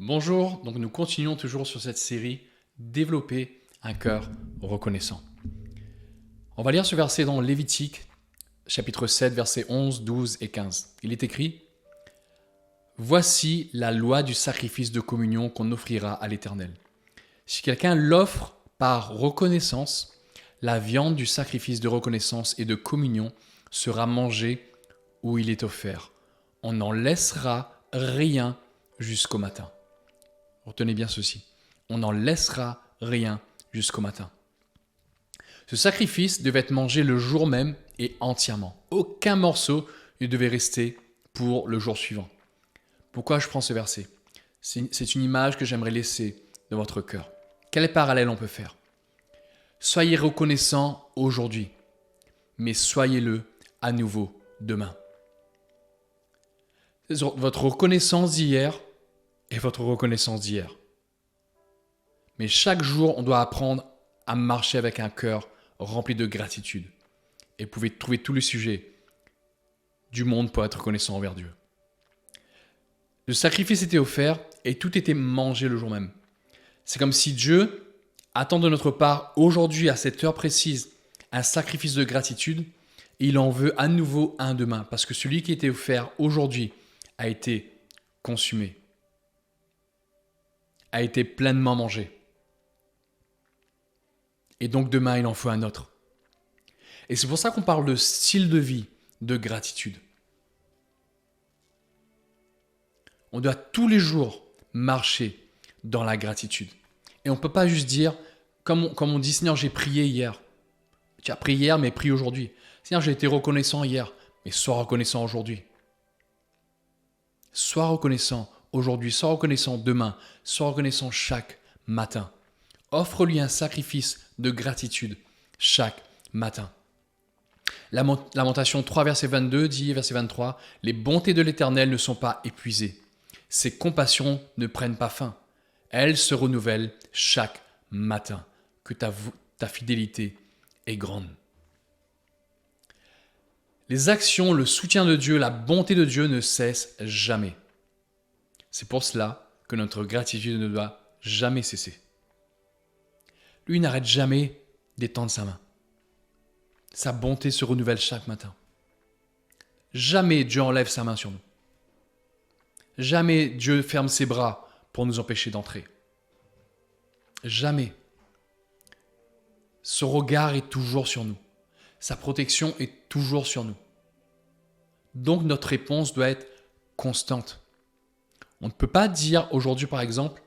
Bonjour, donc nous continuons toujours sur cette série Développer un cœur reconnaissant. On va lire ce verset dans Lévitique, chapitre 7, versets 11, 12 et 15. Il est écrit « Voici la loi du sacrifice de communion qu'on offrira à l'Éternel. Si quelqu'un l'offre par reconnaissance, la viande du sacrifice de reconnaissance et de communion sera mangée où il est offert. On n'en laissera rien jusqu'au matin. » Retenez bien ceci. On n'en laissera rien jusqu'au matin. Ce sacrifice devait être mangé le jour même et entièrement. Aucun morceau ne devait rester pour le jour suivant. Pourquoi je prends ce verset ? C'est une image que j'aimerais laisser dans votre cœur. Quel parallèle on peut faire ? Soyez reconnaissant aujourd'hui, mais soyez-le à nouveau demain. Votre reconnaissance d'hier est votre reconnaissance d'hier. Mais chaque jour, on doit apprendre à marcher avec un cœur rempli de gratitude. Et vous pouvez trouver tous les sujets du monde pour être reconnaissant envers Dieu. Le sacrifice était offert et tout était mangé le jour même. C'est comme si Dieu attend de notre part aujourd'hui, à cette heure précise, un sacrifice de gratitude et il en veut à nouveau un demain. Parce que celui qui était offert aujourd'hui a été consumé, a été pleinement mangé. Et donc demain, il en faut un autre. Et c'est pour ça qu'on parle de style de vie, de gratitude. On doit tous les jours marcher dans la gratitude. Et on ne peut pas juste dire, comme on dit, Seigneur, j'ai prié hier. Tu as prié hier, mais prie aujourd'hui. Seigneur, j'ai été reconnaissant hier, mais sois reconnaissant aujourd'hui. Sois reconnaissant aujourd'hui, sois reconnaissant demain, sois reconnaissant chaque matin. Offre-lui un sacrifice de gratitude chaque matin. Lamentation 3, verset 22 dit, verset 23, « Les bontés de l'Éternel ne sont pas épuisées. Ses compassions ne prennent pas fin. Elles se renouvellent chaque matin. Que ta fidélité est grande. » Les actions, le soutien de Dieu, la bonté de Dieu ne cessent jamais. C'est pour cela que notre gratitude ne doit jamais cesser. Lui n'arrête jamais d'étendre sa main. Sa bonté se renouvelle chaque matin. Jamais Dieu enlève sa main sur nous. Jamais Dieu ferme ses bras pour nous empêcher d'entrer. Jamais. Son regard est toujours sur nous. Sa protection est toujours sur nous. Donc notre réponse doit être constante. On ne peut pas dire aujourd'hui par exemple,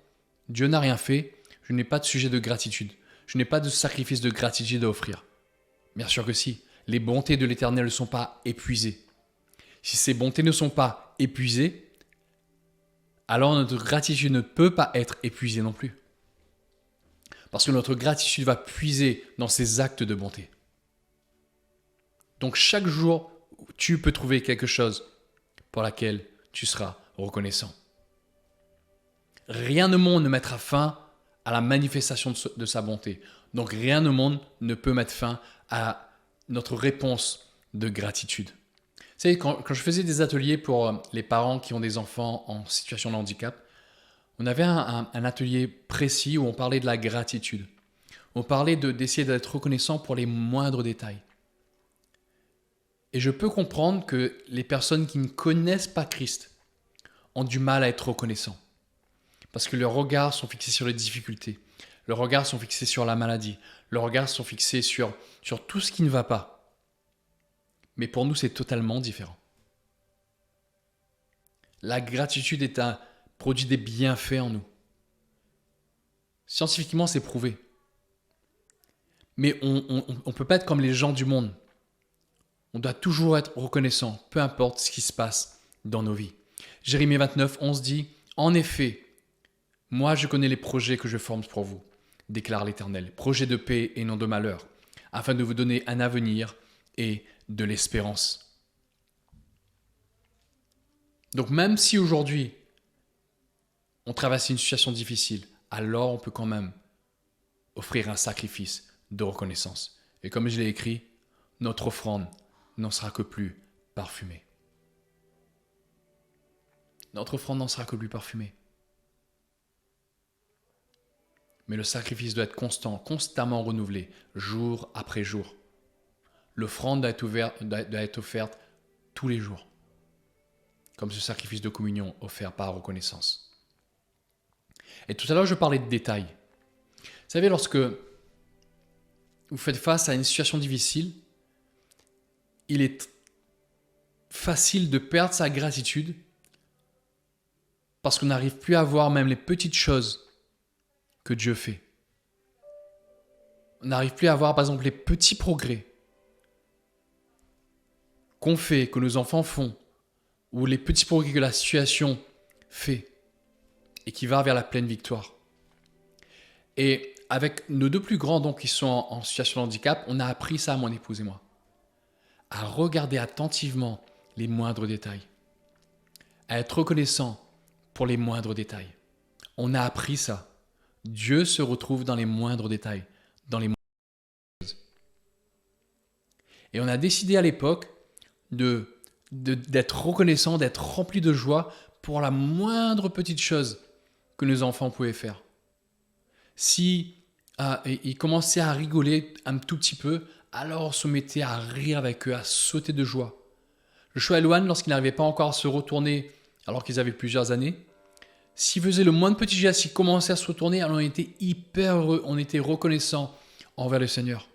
Dieu n'a rien fait, je n'ai pas de sujet de gratitude. Je n'ai pas de sacrifice de gratitude à offrir. Bien sûr que si. Les bontés de l'Éternel ne sont pas épuisées. Si ces bontés ne sont pas épuisées, alors notre gratitude ne peut pas être épuisée non plus. Parce que notre gratitude va puiser dans ces actes de bonté. Donc chaque jour, tu peux trouver quelque chose pour laquelle tu seras reconnaissant. Rien au monde ne mettra fin à la manifestation de sa bonté. Donc rien au monde ne peut mettre fin à notre réponse de gratitude. Vous savez, quand je faisais des ateliers pour les parents qui ont des enfants en situation de handicap, on avait un atelier précis où on parlait de la gratitude. On parlait d'essayer d'être reconnaissant pour les moindres détails. Et je peux comprendre que les personnes qui ne connaissent pas Christ ont du mal à être reconnaissants. Parce que leurs regards sont fixés sur les difficultés. Leurs regards sont fixés sur la maladie. Leurs regards sont fixés sur tout ce qui ne va pas. Mais pour nous, c'est totalement différent. La gratitude produit des bienfaits en nous. Scientifiquement, c'est prouvé. Mais on ne peut pas être comme les gens du monde. On doit toujours être reconnaissant, peu importe ce qui se passe dans nos vies. Jérémie 29, 11 dit « En effet, moi je connais les projets que je forme pour vous, déclare l'Éternel, projets de paix et non de malheur, afin de vous donner un avenir et de l'espérance. » Donc même si aujourd'hui on traverse une situation difficile, alors on peut quand même offrir un sacrifice de reconnaissance. Et comme je l'ai écrit, notre offrande n'en sera que plus parfumée. Notre offrande n'en sera que plus parfumée. Mais le sacrifice doit être constant, constamment renouvelé, jour après jour. L'offrande doit être offerte tous les jours, comme ce sacrifice de communion offert par reconnaissance. Et tout à l'heure, je parlais de détails. Vous savez, lorsque vous faites face à une situation difficile, il est facile de perdre sa gratitude parce qu'on n'arrive plus à voir même les petites choses que Dieu fait. On n'arrive plus à voir, par exemple, les petits progrès qu'on fait, que nos enfants font, ou les petits progrès que la situation fait et qui va vers la pleine victoire. Et avec nos deux plus grands donc, qui sont en situation de handicap, on a appris ça, mon épouse et moi, à regarder attentivement les moindres détails, à être reconnaissant pour les moindres détails. On a appris ça. Dieu se retrouve dans les moindres détails, dans les moindres choses. Et on a décidé à l'époque d'être reconnaissant, d'être rempli de joie pour la moindre petite chose que nos enfants pouvaient faire. Si ils commençaient à rigoler un tout petit peu, alors on se mettait à rire avec eux, à sauter de joie. Le Joël, lorsqu'il n'arrivait pas encore à se retourner, alors qu'ils avaient plusieurs années, s'il faisait le moindre petit geste, s'il commençait à se retourner, alors on était hyper heureux, on était reconnaissant envers le Seigneur.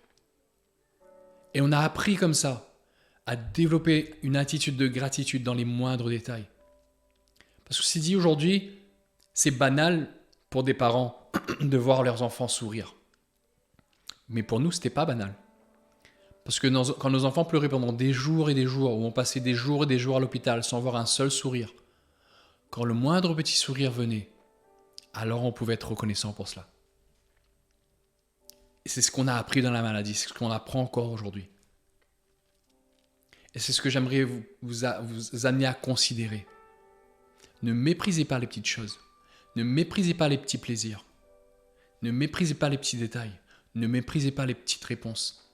Et on a appris comme ça à développer une attitude de gratitude dans les moindres détails. Parce que c'est dit aujourd'hui, c'est banal pour des parents de voir leurs enfants sourire. Mais pour nous, ce n'était pas banal. Parce que quand nos enfants pleuraient pendant des jours et des jours, ou on passait des jours et des jours à l'hôpital sans voir un seul sourire, quand le moindre petit sourire venait, alors on pouvait être reconnaissant pour cela. Et c'est ce qu'on a appris dans la maladie, c'est ce qu'on apprend encore aujourd'hui. Et c'est ce que j'aimerais vous amener à considérer. Ne méprisez pas les petites choses. Ne méprisez pas les petits plaisirs. Ne méprisez pas les petits détails. Ne méprisez pas les petites réponses.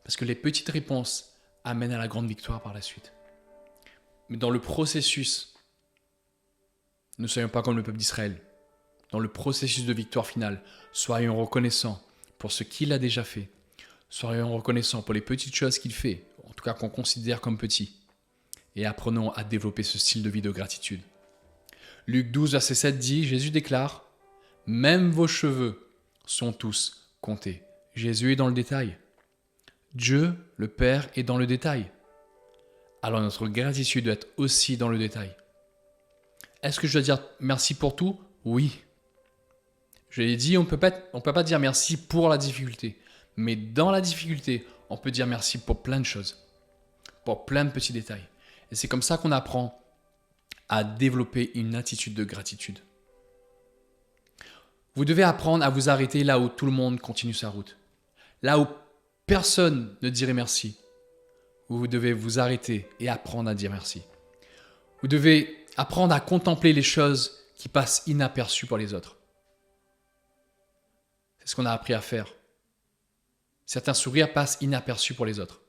Parce que les petites réponses amènent à la grande victoire par la suite. Mais dans le processus, ne soyons pas comme le peuple d'Israël. Dans le processus de victoire finale, soyons reconnaissants pour ce qu'il a déjà fait. Soyons reconnaissants pour les petites choses qu'il fait, en tout cas qu'on considère comme petits. Et apprenons à développer ce style de vie de gratitude. Luc 12, verset 7 dit, Jésus déclare, « Même vos cheveux sont tous comptés. » Jésus est dans le détail. Dieu, le Père, est dans le détail. Alors notre gratitude doit être aussi dans le détail. Est-ce que je dois dire merci pour tout? Oui. Je l'ai dit, on peut pas dire merci pour la difficulté. Mais dans la difficulté, on peut dire merci pour plein de choses. Pour plein de petits détails. Et c'est comme ça qu'on apprend à développer une attitude de gratitude. Vous devez apprendre à vous arrêter là où tout le monde continue sa route. Là où personne ne dirait merci. Vous devez vous arrêter et apprendre à dire merci. Vous devez apprendre à contempler les choses qui passent inaperçues pour les autres. C'est ce qu'on a appris à faire. Certains sourires passent inaperçus pour les autres.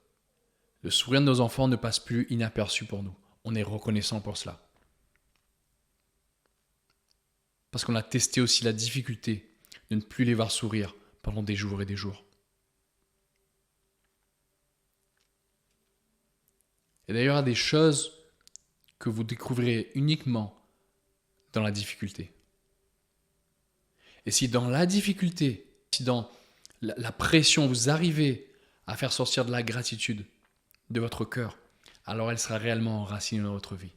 Le sourire de nos enfants ne passe plus inaperçu pour nous. On est reconnaissant pour cela. Parce qu'on a testé aussi la difficulté de ne plus les voir sourire pendant des jours et des jours. Et d'ailleurs, il y a des choses que vous découvrirez uniquement dans la difficulté. Et si dans la difficulté, si dans la pression, vous arrivez à faire sortir de la gratitude de votre cœur, alors elle sera réellement enracinée dans votre vie.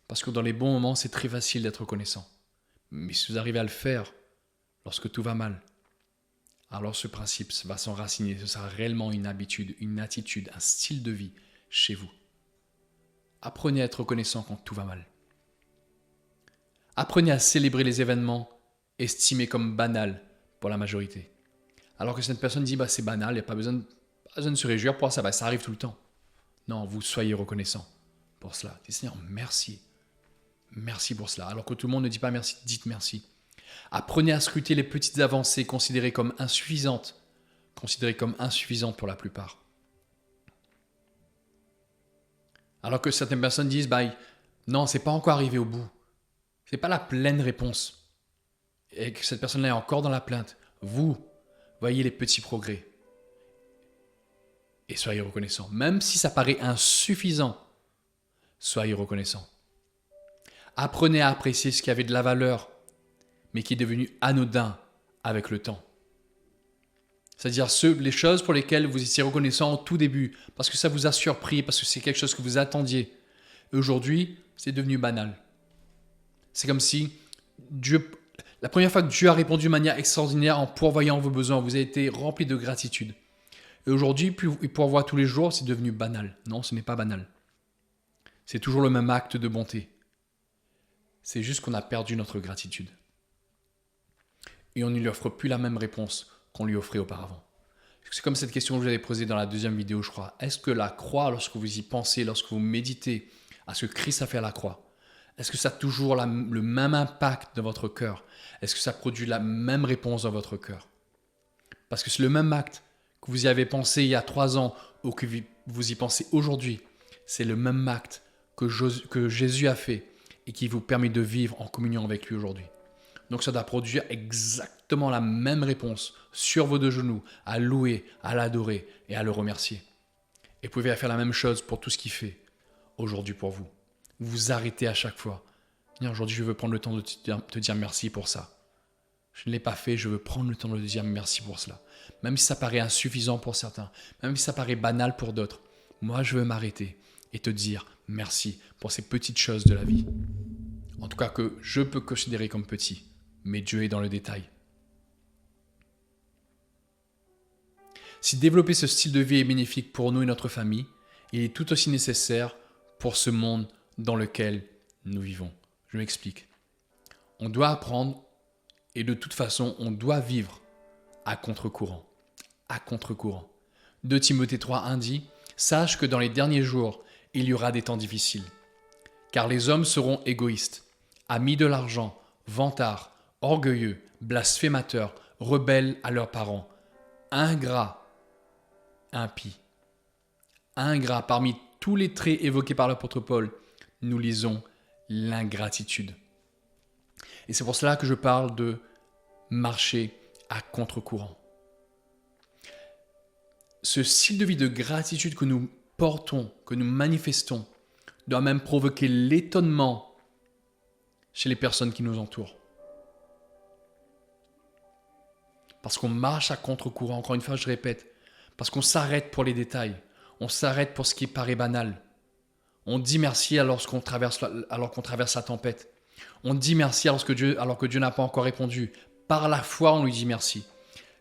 Parce que dans les bons moments, c'est très facile d'être reconnaissant. Mais si vous arrivez à le faire lorsque tout va mal, alors ce principe va s'enraciner. Ce sera réellement une habitude, une attitude, un style de vie chez vous. Apprenez à être reconnaissant quand tout va mal. Apprenez à célébrer les événements estimés comme banals pour la majorité. Alors que cette personne dit c'est banal, il n'y a pas besoin de se réjouir pour ça, ça arrive tout le temps. Non, vous soyez reconnaissant pour cela. Dites Seigneur, merci. Merci pour cela. Alors que tout le monde ne dit pas merci, dites merci. Apprenez à scruter les petites avancées considérées comme insuffisantes pour la plupart. Alors que certaines personnes disent non, c'est pas encore arrivé au bout. C'est pas la pleine réponse. et que cette personne-là est encore dans la plainte, vous voyez les petits progrès et soyez reconnaissant. Même si ça paraît insuffisant, soyez reconnaissant. Apprenez à apprécier ce qui avait de la valeur, mais qui est devenu anodin avec le temps. C'est-à-dire les choses pour lesquelles vous étiez reconnaissant au tout début, parce que ça vous a surpris, parce que c'est quelque chose que vous attendiez. Et aujourd'hui, c'est devenu banal. C'est comme si la première fois que Dieu a répondu de manière extraordinaire en pourvoyant vos besoins, vous avez été rempli de gratitude. Et aujourd'hui, il pourvoit tous les jours, c'est devenu banal. Non, ce n'est pas banal. C'est toujours le même acte de bonté. C'est juste qu'on a perdu notre gratitude. Et on ne lui offre plus la même réponse qu'on lui offrait auparavant. C'est comme cette question que je vous avais posée dans la deuxième vidéo, je crois. Est-ce que la croix, lorsque vous y pensez, lorsque vous méditez à ce que Christ a fait à la croix, est-ce que ça a toujours le même impact dans votre cœur? Est-ce que ça produit la même réponse dans votre cœur? Parce que c'est le même acte que vous y avez pensé il y a 3 ans ou que vous y pensez aujourd'hui. C'est le même acte que Jésus a fait et qui vous permet de vivre en communion avec lui aujourd'hui. Donc ça doit produire exactement la même réponse sur vos 2 genoux, à louer, à l'adorer et à le remercier. Et vous pouvez faire la même chose pour tout ce qu'il fait aujourd'hui pour vous. Vous vous arrêtez à chaque fois. Aujourd'hui, je veux prendre le temps de te dire merci pour ça. Je ne l'ai pas fait, je veux prendre le temps de te dire merci pour cela. Même si ça paraît insuffisant pour certains, même si ça paraît banal pour d'autres, moi je veux m'arrêter et te dire merci pour ces petites choses de la vie. En tout cas que je peux considérer comme petit, mais Dieu est dans le détail. Si développer ce style de vie est bénéfique pour nous et notre famille, il est tout aussi nécessaire pour ce monde dans lequel nous vivons. Je m'explique. On doit apprendre et de toute façon, on doit vivre à contre-courant. À contre-courant. 2 Timothée 3:1 dit « Sache que dans les derniers jours, il y aura des temps difficiles. Car les hommes seront égoïstes, amis de l'argent, vantards, orgueilleux, blasphémateurs, rebelles à leurs parents, ingrats, impies. » Ingrats, parmi tous les traits évoqués par l'apôtre Paul, nous lisons l'ingratitude. Et c'est pour cela que je parle de marcher à contre-courant. Ce style de vie de gratitude que nous portons, que nous manifestons, doit même provoquer l'étonnement chez les personnes qui nous entourent. Parce qu'on marche à contre-courant, encore une fois je répète, parce qu'on s'arrête pour les détails, on s'arrête pour ce qui paraît banal. On dit merci alors qu'on traverse la tempête. On dit merci alors que Dieu n'a pas encore répondu. Par la foi, on lui dit merci.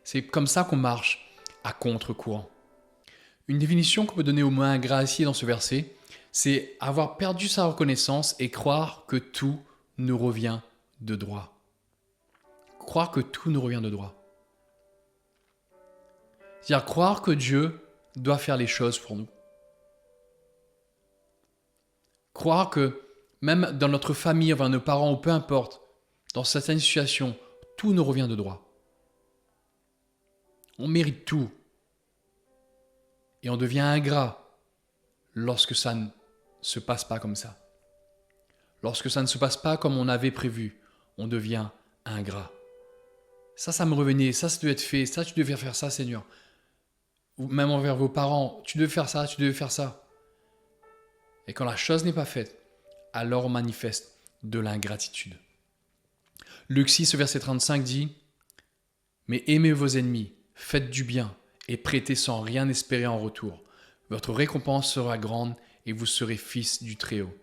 C'est comme ça qu'on marche à contre-courant. Une définition qu'on peut donner au mot ingrat ici dans ce verset, c'est avoir perdu sa reconnaissance et croire que tout nous revient de droit. Croire que tout nous revient de droit. C'est-à-dire croire que Dieu doit faire les choses pour nous. Croire que même dans notre famille, envers nos parents ou peu importe, dans certaines situations, tout nous revient de droit. On mérite tout. Et on devient ingrat lorsque ça ne se passe pas comme ça. Lorsque ça ne se passe pas comme on avait prévu, on devient ingrat. Ça me revenait, ça devait être fait, ça tu devais faire ça, Seigneur. Ou même envers vos parents, tu devais faire ça, tu devais faire ça. Et quand la chose n'est pas faite, alors on manifeste de l'ingratitude. Luc 6, verset 35 dit « Mais aimez vos ennemis, faites du bien et prêtez sans rien espérer en retour. Votre récompense sera grande et vous serez fils du Très-Haut.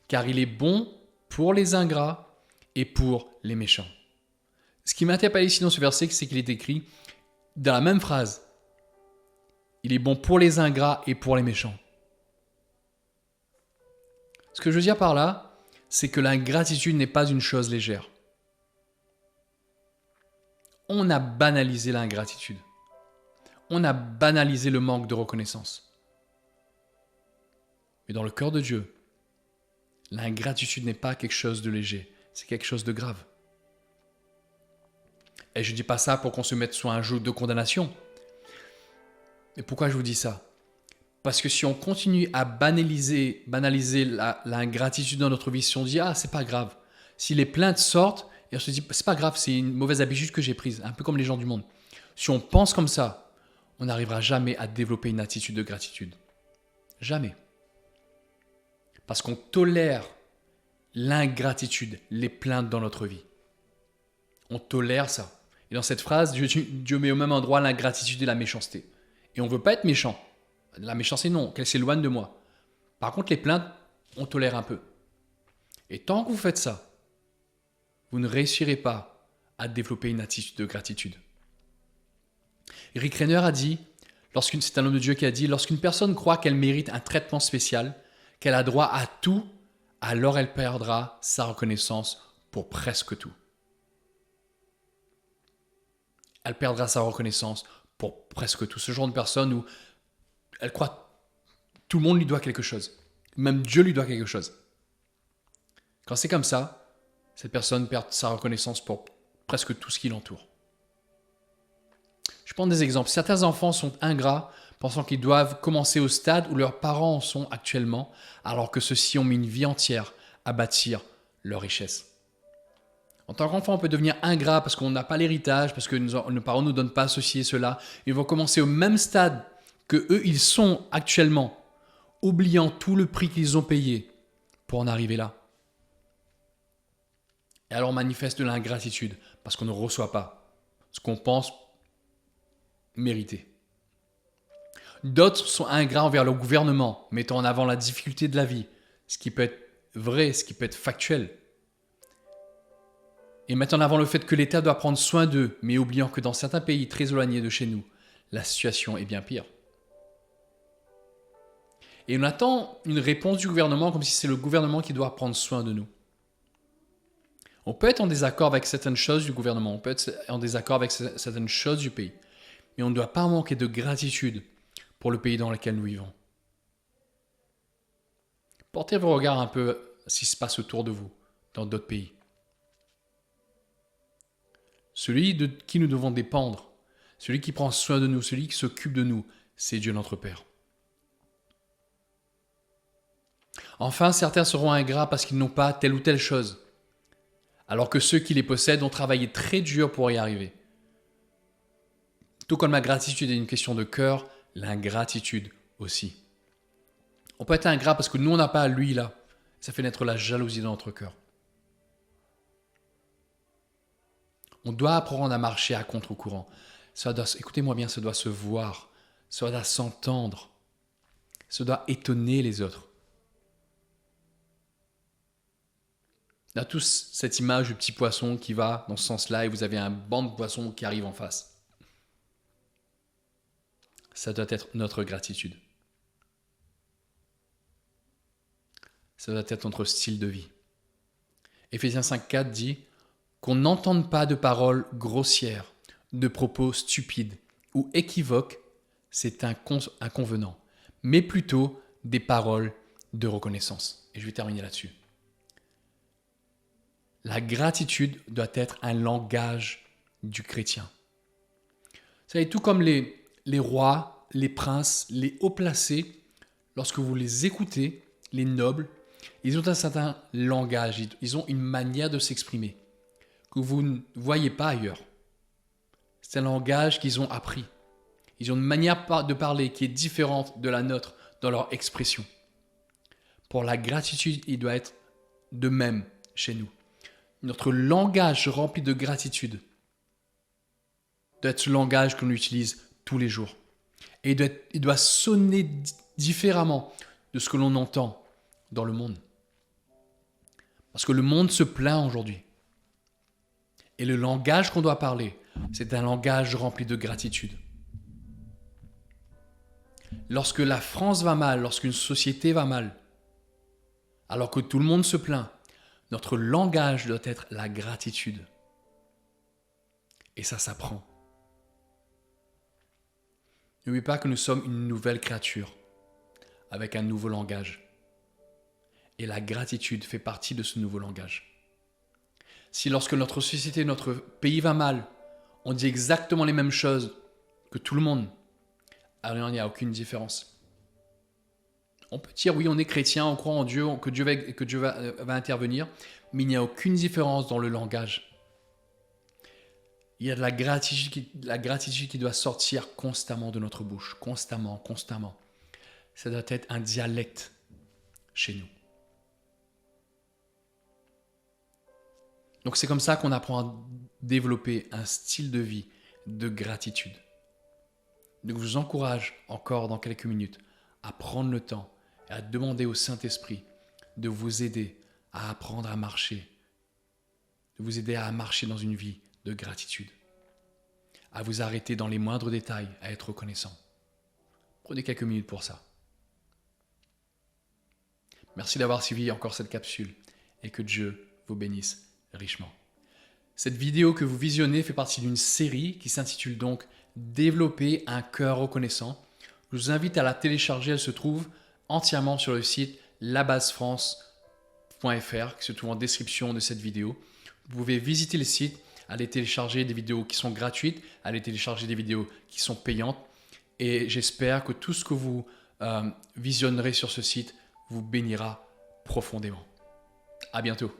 Car il est bon pour les ingrats et pour les méchants. » Ce qui m'interpelle ici dans ce verset, c'est qu'il est écrit dans la même phrase. Il est bon pour les ingrats et pour les méchants. Ce que je veux dire par là, c'est que l'ingratitude n'est pas une chose légère. On a banalisé l'ingratitude. On a banalisé le manque de reconnaissance. Mais dans le cœur de Dieu, l'ingratitude n'est pas quelque chose de léger, c'est quelque chose de grave. Et je ne dis pas ça pour qu'on se mette sur un joug de condamnation. Mais pourquoi je vous dis ça ? Parce que si on continue à banaliser l'ingratitude dans notre vie, si on dit « Ah, c'est pas grave », si les plaintes sortent Et on se dit, c'est pas grave, c'est une mauvaise habitude que j'ai prise, un peu comme les gens du monde. Si on pense comme ça, on n'arrivera jamais à développer une attitude de gratitude. Jamais. Parce qu'on tolère l'ingratitude, les plaintes dans notre vie. On tolère ça. Et dans cette phrase, Dieu met au même endroit l'ingratitude et la méchanceté. Et on ne veut pas être méchant. La méchanceté, non, qu'elle s'éloigne de moi. Par contre, les plaintes, on tolère un peu. Et tant que vous faites ça, vous ne réussirez pas à développer une attitude de gratitude. Rick Renner a dit, c'est un homme de Dieu qui a dit, lorsqu'une personne croit qu'elle mérite un traitement spécial, qu'elle a droit à tout, alors elle perdra sa reconnaissance pour presque tout. Elle perdra sa reconnaissance pour presque tout. Ce genre de personne où elle croit que tout le monde lui doit quelque chose. Même Dieu lui doit quelque chose. Quand c'est comme ça, cette personne perd sa reconnaissance pour presque tout ce qui l'entoure. Je prends des exemples. Certains enfants sont ingrats, pensant qu'ils doivent commencer au stade où leurs parents en sont actuellement, alors que ceux-ci ont mis une vie entière à bâtir leur richesse. En tant qu'enfant, on peut devenir ingrat parce qu'on n'a pas l'héritage, parce que nos parents ne nous donnent pas ceci et cela. Ils vont commencer au même stade que eux, ils sont actuellement, oubliant tout le prix qu'ils ont payé pour en arriver là. Et alors on manifeste de l'ingratitude parce qu'on ne reçoit pas ce qu'on pense mériter. D'autres sont ingrats envers le gouvernement, mettant en avant la difficulté de la vie, ce qui peut être vrai, ce qui peut être factuel. Et mettant en avant le fait que l'État doit prendre soin d'eux, mais oubliant que dans certains pays très éloignés de chez nous, la situation est bien pire. Et on attend une réponse du gouvernement comme si c'est le gouvernement qui doit prendre soin de nous. On peut être en désaccord avec certaines choses du gouvernement, on peut être en désaccord avec certaines choses du pays, mais on ne doit pas manquer de gratitude pour le pays dans lequel nous vivons. Portez vos regards un peu ce qui se passe autour de vous, dans d'autres pays. Celui de qui nous devons dépendre, celui qui prend soin de nous, celui qui s'occupe de nous, c'est Dieu notre Père. Enfin, certains seront ingrats parce qu'ils n'ont pas telle ou telle chose, alors que ceux qui les possèdent ont travaillé très dur pour y arriver. Tout comme la gratitude est une question de cœur, l'ingratitude aussi. On peut être ingrat parce que nous, on n'a pas lui là. Ça fait naître la jalousie dans notre cœur. On doit apprendre à marcher à contre-courant. Écoutez-moi bien, ça doit se voir, ça doit s'entendre, ça doit étonner les autres. On a tous cette image du petit poisson qui va dans ce sens-là et vous avez un banc de poissons qui arrive en face. Ça doit être notre gratitude. Ça doit être notre style de vie. Éphésiens 5,4 dit qu'on n'entende pas de paroles grossières, de propos stupides ou équivoques, c'est inconvenant, mais plutôt des paroles de reconnaissance. Et je vais terminer là-dessus. La gratitude doit être un langage du chrétien. Vous savez, tout comme les rois, les princes, les hauts placés, lorsque vous les écoutez, les nobles, ils ont un certain langage, ils ont une manière de s'exprimer que vous ne voyez pas ailleurs. C'est un langage qu'ils ont appris. Ils ont une manière de parler qui est différente de la nôtre dans leur expression. Pour la gratitude, il doit être de même chez nous. Notre langage rempli de gratitude doit être ce langage qu'on utilise tous les jours. Et il doit sonner différemment de ce que l'on entend dans le monde. Parce que le monde se plaint aujourd'hui. Et le langage qu'on doit parler, c'est un langage rempli de gratitude. Lorsque la France va mal, lorsqu'une société va mal, alors que tout le monde se plaint, notre langage doit être la gratitude. Et ça s'apprend. N'oubliez pas que nous sommes une nouvelle créature, avec un nouveau langage. Et la gratitude fait partie de ce nouveau langage. Si lorsque notre société, notre pays va mal, on dit exactement les mêmes choses que tout le monde, alors il n'y a aucune différence. On peut dire oui, on est chrétien, on croit en Dieu, que Dieu va intervenir, mais il n'y a aucune différence dans le langage. Il y a de la gratitude qui doit sortir constamment de notre bouche, constamment. Ça doit être un dialecte chez nous. Donc c'est comme ça qu'on apprend à développer un style de vie de gratitude. Donc je vous encourage encore dans quelques minutes à prendre le temps et à demander au Saint-Esprit de vous aider à apprendre à marcher, de vous aider à marcher dans une vie de gratitude, à vous arrêter dans les moindres détails, à être reconnaissant. Prenez quelques minutes pour ça. Merci d'avoir suivi encore cette capsule et que Dieu vous bénisse richement. Cette vidéo que vous visionnez fait partie d'une série qui s'intitule donc « Développer un cœur reconnaissant ». Je vous invite à la télécharger, elle se trouve entièrement sur le site labasefrance.fr qui se trouve en description de cette vidéo. Vous pouvez visiter le site, aller télécharger des vidéos qui sont gratuites, aller télécharger des vidéos qui sont payantes et j'espère que tout ce que vous visionnerez sur ce site vous bénira profondément. À bientôt.